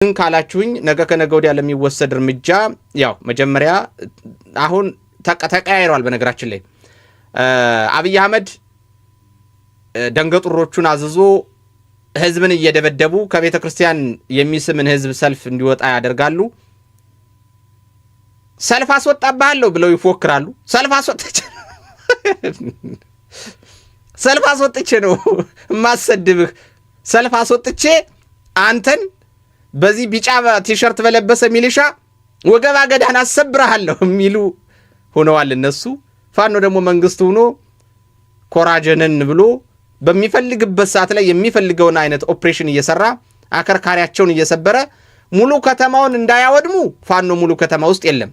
ካላችሁኝ ነገ ከነገ ወዲያ ለሚወሰድ እርምጃ ያው መጀመሪያ አሁን ተቀያይሯል። በነገራችን ላይ አብይ አህመድ ደንገጡሮቹን አዝዞ ህዝብን እየደበደቡ ከቤተ ክርስቲያን የሚስምን ህዝብ ሰልፍ እንዲወጣ ያደርጋሉ። ሰልፍ አስወጣባለሁ ብለው ይፎክራሉ። ሰልፍ አስወጥቼ ነው ማሰድብህ። ሰልፍ አስወጥቼ አንተን በዚህ ቢጫ ቲሸርት በለበሰ ሚሊሻ ወገባ ገዳን አሰብራለሁ የሚሉ ሆነዋል እነሱ። ፋኖ ደግሞ መንግስት ሆኖ ኮራጀነን ብሎ በሚፈልግበት ሰዓት ላይ የሚፈልገውን አይነት ኦፕሬሽን እየሰራ አከርካሪያቸውን እየሰበረ ሙሉ ከተማውን እንዳያወድሙ ፋኖ ሙሉ ከተማ ውስጥ የለም።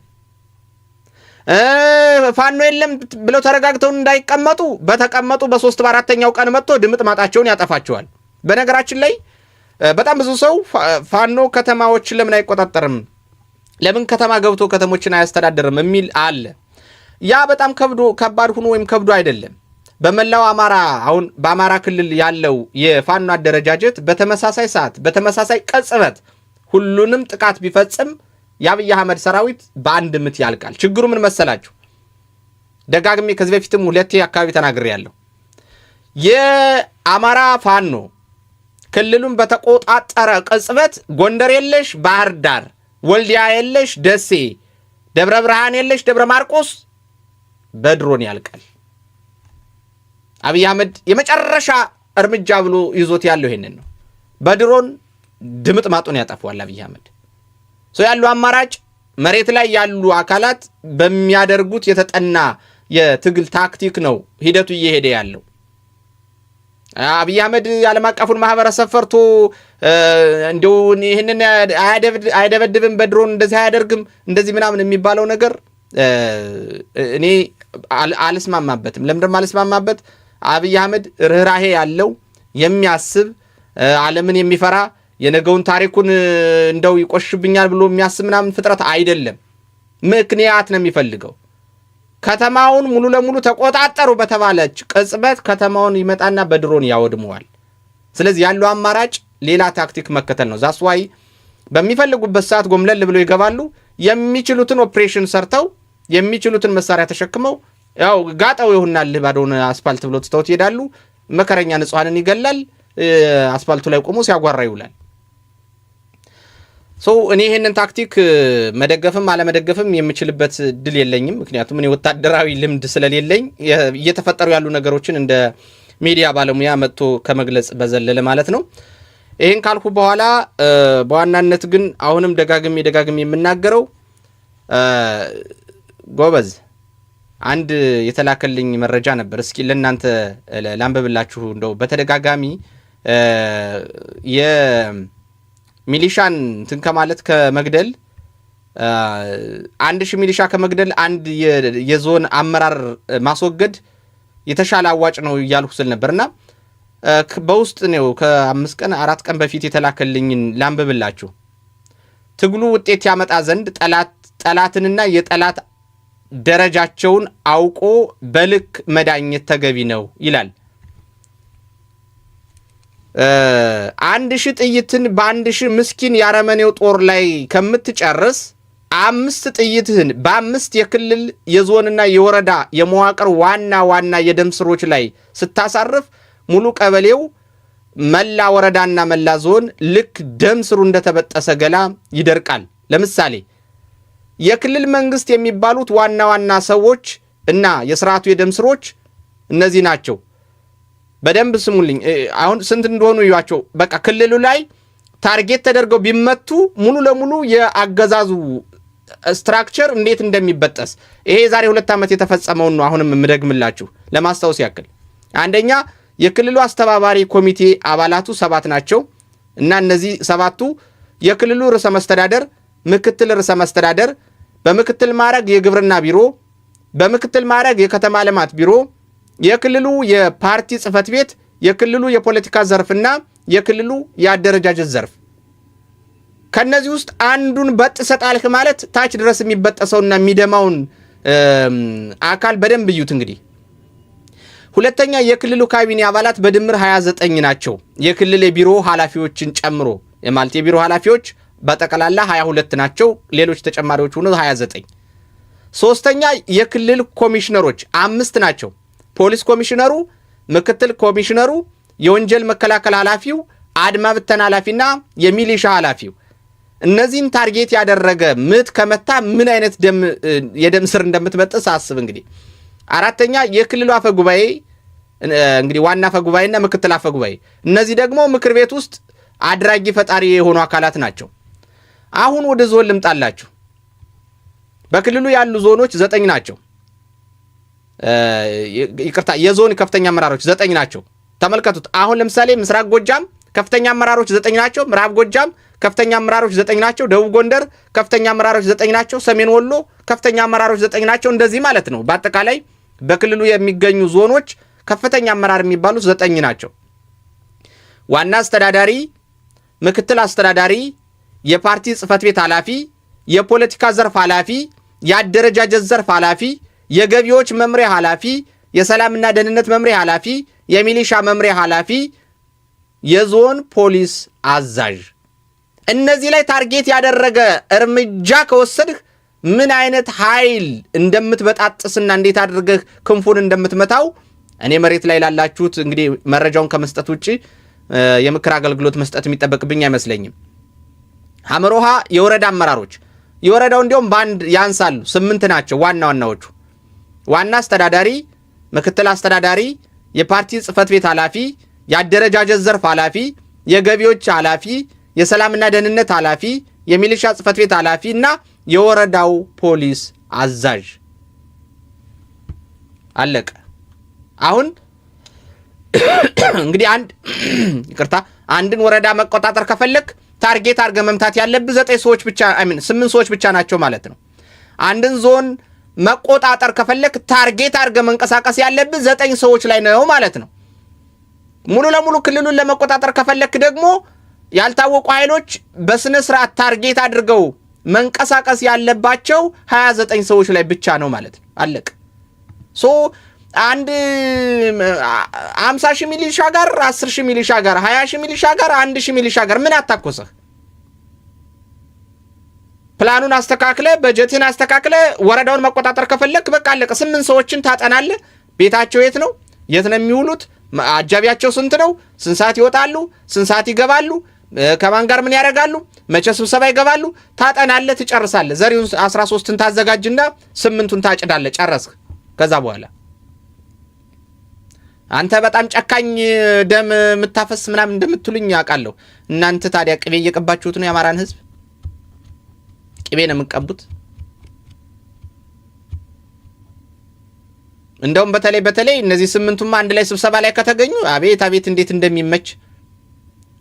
ፋኖ የለም ብለው ተረጋግተው እንዳይቀመጡ በተቀመጡ በ3 በ4ኛው ቀን መጥቶ ድምጥ ማጣቸውን ያጠፋቸዋል። በነገራችን ላይ በጣም ብዙ ሰው ፋኖ ከተማዎችን ለምን አይቆጣጠርም፣ ለምን ከተማ ገብቶ ከተሞችን አያስተዳድርም የሚል አለ። ያ በጣም ከባድ ሆኖ ወይም ከብዶ አይደለም። በመላው አማራ አሁን በአማራ ክልል ያለው የፋኖ አደረጃጀት በተመሳሳይ ሰዓት በተመሳሳይ ቅጽበት ሁሉንም ጥቃት ቢፈጽም የአብይ አህመድ ሰራዊት በአንድ ምት ያልቃል። ችግሩ ምን መሰላችሁ? ደጋግሜ ከዚህ በፊትም 2 አካባቢ ተናግሬያለሁ። የአማራ ፋኖ ክልሉን በተቆጣጠረ ቅጽበት ጎንደር የለሽ ባህር ዳር፣ ወልዲያ የለሽ ደሴ፣ ደብረ ብርሃን የለሽ ደብረ ማርቆስ በድሮን ያልቃል። አብይ አህመድ የመጨረሻ እርምጃ ብሎ ይዞት ያለው ይሄንን ነው። በድሮን ድምጥ ማጡን ያጠፋዋል አብይ አህመድ። ያለው አማራጭ መሬት ላይ ያሉ አካላት በሚያደርጉት የተጠና የትግል ታክቲክ ነው ሂደቱ እየሄደ ያለው። አብይ አህመድ ዓለም አቀፉን ማህበረሰብ ፈርቶ እንደው ይሄንን አይደበድብም በድሮን እንደዚህ አያደርግም እንደዚህ ምናምን የሚባለው ነገር እኔ አልስማማበትም። ለምንድነው አልስማማበት? አብይ አህመድ ርህራሄ ያለው የሚያስብ ዓለምን የሚፈራ የነገውን ታሪኩን እንደው ይቆሽብኛል ብሎ የሚያስብ ምናምን ፍጥረት አይደለም። ምክንያት ነው የሚፈልገው። ከተማውን ሙሉ ለሙሉ ተቆጣጠሩ በተባለች ቅጽበት ከተማውን ይመጣና በድሮን ያወድመዋል። ስለዚህ ያለው አማራጭ ሌላ ታክቲክ መከተል ነው። ዛስዋይ በሚፈልጉበት ሰዓት ጎምለል ብለው ይገባሉ። የሚችሉትን ኦፕሬሽን ሰርተው የሚችሉትን መሳሪያ ተሸክመው ያው ጋጣው ይሆናል ባዶን አስፋልት ብለው ተስተውት ይሄዳሉ። መከረኛ ንጹሃንን ይገላል። አስፋልቱ ላይ ቆሞ ሲያጓራ ይውላል። እኔ ይሄንን ታክቲክ መደገፍም አለመደገፍም የምችልበት ድል የለኝም። ምክንያቱም እኔ ወታደራዊ ልምድ ስለሌለኝ እየተፈጠሩ ያሉ ነገሮችን እንደ ሚዲያ ባለሙያ መጥቶ ከመግለጽ በዘለለ ማለት ነው። ይሄን ካልኩ በኋላ በዋናነት ግን አሁንም ደጋግሜ የምናገረው ጎበዝ አንድ የተላከልኝ መረጃ ነበር። እስኪ ለእናንተ ላንብብላችሁ። እንደው በተደጋጋሚ የሚሊሻን እንትን ከማለት ከመግደል 1000 ሚሊሻ ከመግደል አንድ የዞን አመራር ማስወገድ የተሻለ አዋጭ ነው እያልኩ ስል ነበርና በውስጥ ነው ከ5 ቀን 4 ቀን በፊት የተላከልኝን ላንብብላችሁ። ትግሉ ውጤት ያመጣ ዘንድ ጠላትንና የጠላት ደረጃቸውን አውቆ በልክ መዳኘት ተገቢ ነው ይላል። 1000 ጥይትን በ1000 ምስኪን ያረመኔው ጦር ላይ ከምትጨርስ 5 ጥይትህን በ5 የክልል የዞንና የወረዳ የመዋቅር ዋና የደም ስሮች ላይ ስታሳርፍ ሙሉ ቀበሌው መላ ወረዳና መላ ዞን ልክ ደም ስሩ እንደተበጠሰ ገላ ይደርቃል። ለምሳሌ የክልል መንግስት የሚባሉት ዋና ሰዎች እና የሥርዓቱ የደም ስሮች እነዚህ ናቸው። በደንብ ስሙልኝ። አሁን ስንት እንደሆኑ ይዋቸው። በቃ ክልሉ ላይ ታርጌት ተደርገው ቢመቱ ሙሉ ለሙሉ የአገዛዙ ስትራክቸር እንዴት እንደሚበጠስ ይሄ ዛሬ 2 ዓመት የተፈጸመው ነው። አሁንም ምደግምላችሁ ለማስታወስ ያክል አንደኛ የክልሉ አስተባባሪ ኮሚቴ አባላቱ 7 ናቸው እና እነዚህ 7ቱ የክልሉ ርዕሰ መስተዳደር፣ ምክትል ርዕሰ መስተዳደር፣ በምክትል ማዕረግ የግብርና ቢሮ፣ በምክትል ማዕረግ የከተማ ልማት ቢሮ፣ የክልሉ የፓርቲ ጽህፈት ቤት፣ የክልሉ የፖለቲካ ዘርፍና የክልሉ የአደረጃጀት ዘርፍ። ከነዚህ ውስጥ አንዱን በጥሰጣልክ ማለት ታች ድረስ የሚበጠሰውና የሚደማውን አካል በደንብ እዩት። እንግዲህ ሁለተኛ የክልሉ ካቢኔ አባላት በድምር 29 ናቸው። የክልል የቢሮ ኃላፊዎችን ጨምሮ የማለት የቢሮ ኃላፊዎች በጠቅላላ 22 ናቸው። ሌሎች ተጨማሪዎች ሆነው 29። ሶስተኛ የክልል ኮሚሽነሮች 5 ናቸው። ፖሊስ ኮሚሽነሩ፣ ምክትል ኮሚሽነሩ፣ የወንጀል መከላከል ኃላፊው፣ አድማ ብተና ኃላፊና የሚሊሻ ኃላፊው። እነዚህን ታርጌት ያደረገ ምት ከመታ ምን አይነት የደም ስር እንደምትበጥስ አስብ እንግዲህ። አራተኛ የክልሉ አፈ ጉባኤ እንግዲህ ዋና አፈ ጉባኤና ምክትል አፈ ጉባኤ፣ እነዚህ ደግሞ ምክር ቤት ውስጥ አድራጊ ፈጣሪ የሆኑ አካላት ናቸው። አሁን ወደ ዞን ልምጣላችሁ። በክልሉ ያሉ ዞኖች 9 ናቸው። ይቅርታ የዞን ከፍተኛ አመራሮች 9 ናቸው። ተመልከቱት። አሁን ለምሳሌ ምስራቅ ጎጃም ከፍተኛ አመራሮች 9 ናቸው። ምዕራብ ጎጃም ከፍተኛ አመራሮች 9 ናቸው። ደቡብ ጎንደር ከፍተኛ አመራሮች 9 ናቸው። ሰሜን ወሎ ከፍተኛ አመራሮች 9 ናቸው። እንደዚህ ማለት ነው። በአጠቃላይ በክልሉ የሚገኙ ዞኖች ከፍተኛ አመራር የሚባሉት 9 ናቸው። ዋና አስተዳዳሪ፣ ምክትል አስተዳዳሪ፣ የፓርቲ ጽህፈት ቤት ኃላፊ፣ የፖለቲካ ዘርፍ ኃላፊ፣ የአደረጃጀት ዘርፍ ኃላፊ፣ የገቢዎች መምሪያ ኃላፊ፣ የሰላምና ደህንነት መምሪያ ኃላፊ፣ የሚሊሻ መምሪያ ኃላፊ፣ የዞን ፖሊስ አዛዥ። እነዚህ ላይ ታርጌት ያደረገ እርምጃ ከወሰድህ ምን አይነት ኃይል እንደምትበጣጥስና እንዴት አድርገህ ክንፉን እንደምትመታው እኔ መሬት ላይ ላላችሁት እንግዲህ መረጃውን ከመስጠት ውጪ የምክር አገልግሎት መስጠት የሚጠበቅብኝ አይመስለኝም። ሐመሮሃ የወረዳ አመራሮች የወረዳው እንዲያውም ባንድ ያንሳሉ፣ 8 ናቸው ዋና ዋናዎቹ። ዋና አስተዳዳሪ፣ ምክትል አስተዳዳሪ፣ የፓርቲ ጽህፈት ቤት ኃላፊ፣ የአደረጃጀት ዘርፍ ኃላፊ፣ የገቢዎች ኃላፊ፣ የሰላምና ደህንነት ኃላፊ፣ የሚሊሻ ጽህፈት ቤት ኃላፊ እና የወረዳው ፖሊስ አዛዥ። አለቀ። አሁን እንግዲህ አንድን ወረዳ መቆጣጠር ከፈለክ ታርጌት አድርገህ መምታት ያለብህ 9 ሰዎች ብቻ 8 ሰዎች ብቻ ናቸው ማለት ነው። አንድን ዞን መቆጣጠር ከፈለክ ታርጌት አድርገህ መንቀሳቀስ ያለብህ 9 ሰዎች ላይ ነው ማለት ነው። ሙሉ ለሙሉ ክልሉን ለመቆጣጠር ከፈለክ ደግሞ ያልታወቁ ኃይሎች በስነ ስርዓት ታርጌት አድርገው መንቀሳቀስ ያለባቸው 29 ሰዎች ላይ ብቻ ነው ማለት ነው። አለቀ። ሶ አንድ 50,000 ሚሊሻ ጋር 10,000 ሚሊሻ ጋር 20,000 ሚሊሻ ጋር 1,000 ሚሊሻ ጋር ምን አታኮሰህ? ፕላኑን አስተካክለ በጀትን አስተካክለ ወረዳውን መቆጣጠር ከፈለክ በቃ አለቀ። 8 ሰዎችን ታጠናለህ። ቤታቸው የት ነው? የት ነው የሚውሉት? አጃቢያቸው ስንት ነው? ስንት ሰዓት ይወጣሉ? ስንት ሰዓት ይገባሉ? ከማን ጋር ምን ያደርጋሉ? መቼ ስብሰባ ይገባሉ? ታጠናለህ፣ ትጨርሳለህ። ዘሪውን 13ን ታዘጋጅና 8ቱን ታጭዳለህ። ጨረስክ። ከዛ በኋላ አንተ በጣም ጨካኝ ደም የምታፈስ ምናምን እንደምትሉኝ ያውቃለሁ። እናንተ ታዲያ ቅቤ እየቀባችሁት ነው የአማራን ህዝብ። ቅቤ ነው የምትቀቡት። እንደውም በተለይ እነዚህ 8ቱም አንድ ላይ ስብሰባ ላይ ከተገኙ አቤት እንዴት እንደሚመች።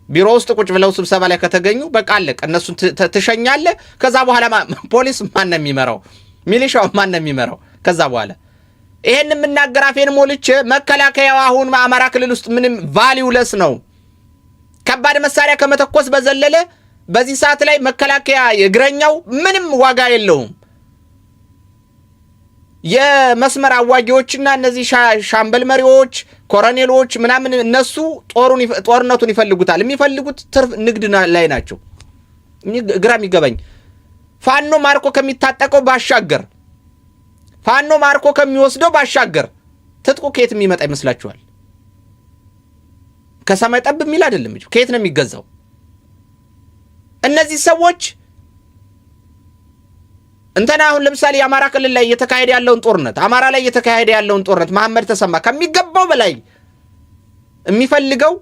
ቢሮ ውስጥ ቁጭ ብለው ስብሰባ ላይ ከተገኙ በቃ አለቀ። እነሱን ትሸኛለህ። ከዛ በኋላ ፖሊስ ማን ነው የሚመራው? ሚሊሻው ማን ነው የሚመራው? ከዛ በኋላ ይሄን የምናገር አፌን ሞልቼ መከላከያው አሁን አማራ ክልል ውስጥ ምንም ቫልዩለስ ነው። ከባድ መሳሪያ ከመተኮስ በዘለለ በዚህ ሰዓት ላይ መከላከያ የእግረኛው ምንም ዋጋ የለውም። የመስመር አዋጊዎችና እነዚህ ሻምበል መሪዎች፣ ኮሎኔሎች ምናምን እነሱ ጦርነቱን ይፈልጉታል። የሚፈልጉት ትርፍ ንግድ ላይ ናቸው። ግራ የሚገባኝ ፋኖ ማርኮ ከሚታጠቀው ባሻገር ፋኖ ማርኮ ከሚወስደው ባሻገር ትጥቁ ከየት የሚመጣ ይመስላችኋል? ከሰማይ ጠብ የሚል አይደለም እንጂ ከየት ነው የሚገዛው? እነዚህ ሰዎች እንተና አሁን ለምሳሌ የአማራ ክልል ላይ እየተካሄደ ያለውን ጦርነት አማራ ላይ እየተካሄደ ያለውን ጦርነት መሐመድ ተሰማ ከሚገባው በላይ የሚፈልገው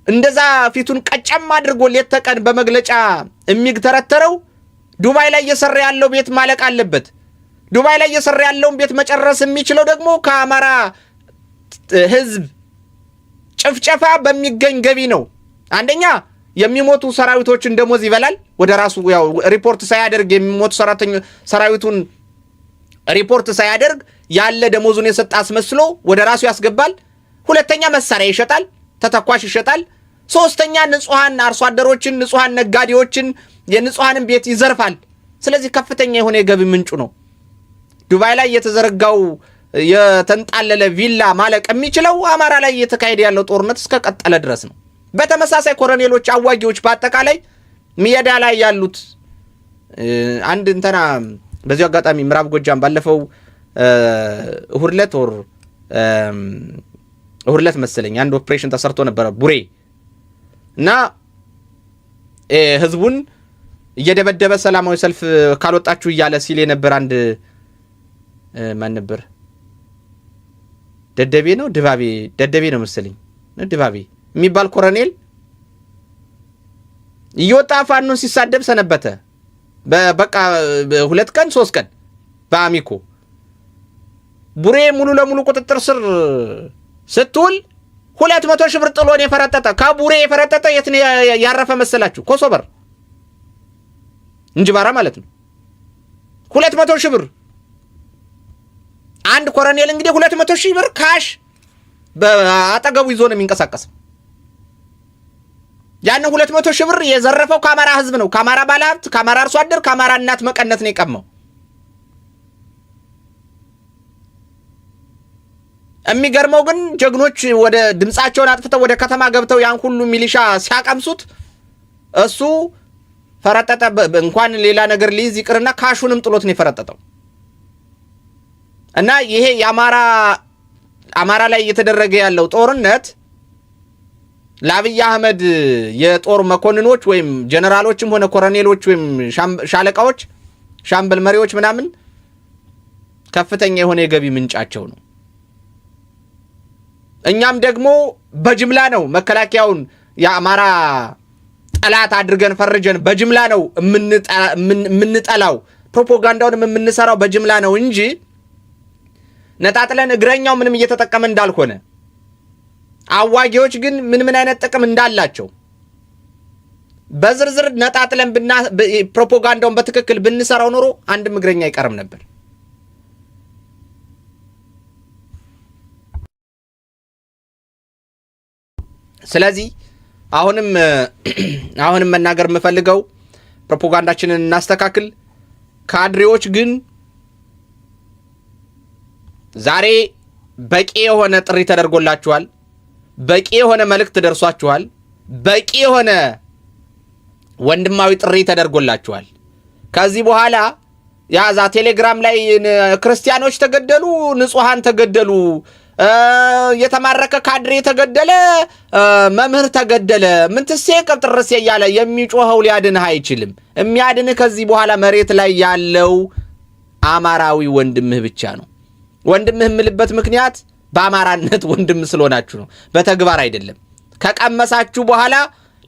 እንደዛ ፊቱን ቀጨም አድርጎ ሌት ተቀን በመግለጫ የሚግተረተረው ዱባይ ላይ እየሰራ ያለው ቤት ማለቅ አለበት። ዱባይ ላይ እየሰራ ያለውን ቤት መጨረስ የሚችለው ደግሞ ከአማራ ህዝብ ጭፍጨፋ በሚገኝ ገቢ ነው። አንደኛ የሚሞቱ ሰራዊቶችን ደሞዝ ይበላል። ወደ ራሱ ያው ሪፖርት ሳያደርግ የሚሞቱ ሰራዊቱን ሪፖርት ሳያደርግ ያለ ደሞዙን የሰጣ አስመስሎ ወደ ራሱ ያስገባል። ሁለተኛ መሳሪያ ይሸጣል፣ ተተኳሽ ይሸጣል። ሶስተኛ ንጹሃን አርሶ አደሮችን፣ ንጹሃን ነጋዴዎችን፣ የንጹሃንን ቤት ይዘርፋል። ስለዚህ ከፍተኛ የሆነ የገቢ ምንጩ ነው። ዱባይ ላይ የተዘረጋው የተንጣለለ ቪላ ማለቅ የሚችለው አማራ ላይ እየተካሄደ ያለው ጦርነት እስከ ቀጠለ ድረስ ነው። በተመሳሳይ ኮሎኔሎች፣ አዋጊዎች በአጠቃላይ ሚያዳ ላይ ያሉት አንድ እንተና በዚህ አጋጣሚ ምዕራብ ጎጃም ባለፈው እሁድ ዕለት መሰለኝ አንድ ኦፕሬሽን ተሰርቶ ነበር ቡሬ እና ህዝቡን እየደበደበ ሰላማዊ ሰልፍ ካልወጣችሁ እያለ ሲል የነበር አንድ ማን ነበር ደደቤ ነው መሰለኝ ድባቤ የሚባል ኮሎኔል እየወጣ ፋኖን ሲሳደብ ሰነበተ። በቃ 2 ቀን 3 ቀን በአሚኮ ቡሬ ሙሉ ለሙሉ ቁጥጥር ስር ስትውል 200 ሺህ ብር ጥሎን የፈረጠጠ ከቡሬ የፈረጠጠ የት ነው ያረፈ መሰላችሁ? ኮሶበር እንጅባራ ማለት ነው። 200 ሺህ ብር አንድ ኮሎኔል እንግዲህ 200 ሺህ ብር ካሽ በአጠገቡ ይዞ ነው የሚንቀሳቀሰው። ያን 200 ሺህ ብር የዘረፈው ከአማራ ህዝብ ነው። ከአማራ ባለሀብት፣ ከአማራ አርሶ አደር፣ ከአማራ እናት መቀነት ነው የቀመው። የሚገርመው ግን ጀግኖች ወደ ድምጻቸውን አጥፍተው ወደ ከተማ ገብተው ያን ሁሉ ሚሊሻ ሲያቀምሱት እሱ ፈረጠጠ። እንኳን ሌላ ነገር ሊይዝ ይቅርና ካሹንም ጥሎት ነው የፈረጠጠው። እና ይሄ አማራ ላይ እየተደረገ ያለው ጦርነት ለአብይ አህመድ የጦር መኮንኖች ወይም ጀነራሎችም ሆነ ኮሎኔሎች ወይም ሻለቃዎች ሻምበል መሪዎች ምናምን ከፍተኛ የሆነ የገቢ ምንጫቸው ነው። እኛም ደግሞ በጅምላ ነው መከላከያውን የአማራ ጠላት አድርገን ፈርጀን በጅምላ ነው የምንጠላው። ፕሮፓጋንዳውንም የምንሰራው በጅምላ ነው እንጂ ነጣጥለን እግረኛው ምንም እየተጠቀመ እንዳልሆነ አዋጊዎች ግን ምን አይነት ጥቅም እንዳላቸው በዝርዝር ነጣጥለን ፕሮፓጋንዳውን በትክክል ብንሰራው ኖሮ አንድም እግረኛ አይቀርም ነበር። ስለዚህ አሁንም መናገር የምፈልገው ፕሮፓጋንዳችንን እናስተካክል። ካድሬዎች ግን ዛሬ በቂ የሆነ ጥሪ ተደርጎላችኋል። በቂ የሆነ መልእክት ደርሷችኋል። በቂ የሆነ ወንድማዊ ጥሪ ተደርጎላችኋል። ከዚህ በኋላ ያዛ ቴሌግራም ላይ ክርስቲያኖች ተገደሉ፣ ንጹሃን ተገደሉ፣ የተማረከ ካድሬ ተገደለ፣ መምህር ተገደለ፣ ምንትሴ ቅብጥርሴ እያለ የሚጮኸው ሊያድንህ አይችልም። የሚያድንህ ከዚህ በኋላ መሬት ላይ ያለው አማራዊ ወንድምህ ብቻ ነው። ወንድምህ የምልበት ምክንያት በአማራነት ወንድም ስለሆናችሁ ነው፣ በተግባር አይደለም። ከቀመሳችሁ በኋላ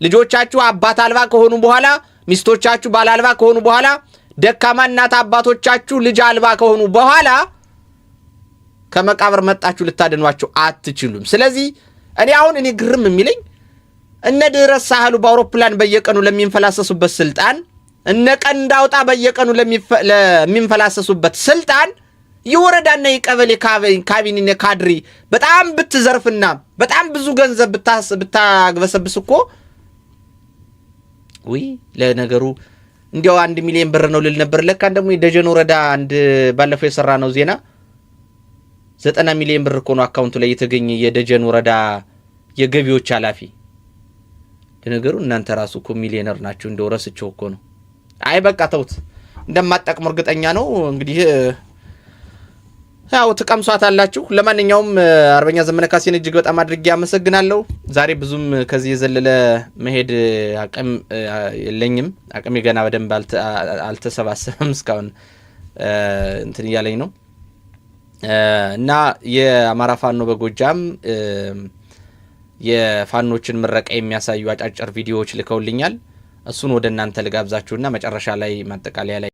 ልጆቻችሁ አባት አልባ ከሆኑ በኋላ፣ ሚስቶቻችሁ ባል አልባ ከሆኑ በኋላ፣ ደካማ እናት አባቶቻችሁ ልጅ አልባ ከሆኑ በኋላ ከመቃብር መጣችሁ ልታድኗቸው አትችሉም። ስለዚህ እኔ ግርም የሚለኝ እነ ድረስ ሳህሉ በአውሮፕላን በየቀኑ ለሚንፈላሰሱበት ስልጣን፣ እነ ቀንዳውጣ በየቀኑ ለሚንፈላሰሱበት ስልጣን የወረዳና የቀበሌ ካቢኔ ካድሪ በጣም ብትዘርፍና በጣም ብዙ ገንዘብ ብታግበሰብስ እኮ ለነገሩ እንዲያው 1 ሚሊዮን ብር ነው ልል ነበር። ለካ ደግሞ የደጀን ወረዳ አንድ ባለፈው የሰራ ነው ዜና 90 ሚሊዮን ብር እኮ ነው አካውንቱ ላይ የተገኘ የደጀን ወረዳ የገቢዎች ኃላፊ። ለነገሩ እናንተ ራሱ እኮ ሚሊዮነር ናችሁ። እንደው ረስቸው እኮ ነው። አይ በቃ ተውት፣ እንደማጠቅሙ እርግጠኛ ነው። እንግዲህ ያው ተቀምሷታላችሁ። ለማንኛውም አርበኛ ዘመነ ካሴን እጅግ በጣም አድርጌ አመሰግናለሁ። ዛሬ ብዙም ከዚህ የዘለለ መሄድ አቅም የለኝም። አቅሜ ገና በደንብ አልተሰባሰበም። እስካሁን እንትን እያለኝ ነው እና የአማራ ፋኖ በጎጃም የፋኖችን ምረቃ የሚያሳዩ አጫጭር ቪዲዮዎች ልከውልኛል። እሱን ወደ እናንተ ልጋብዛችሁና መጨረሻ ላይ ማጠቃለያ ላይ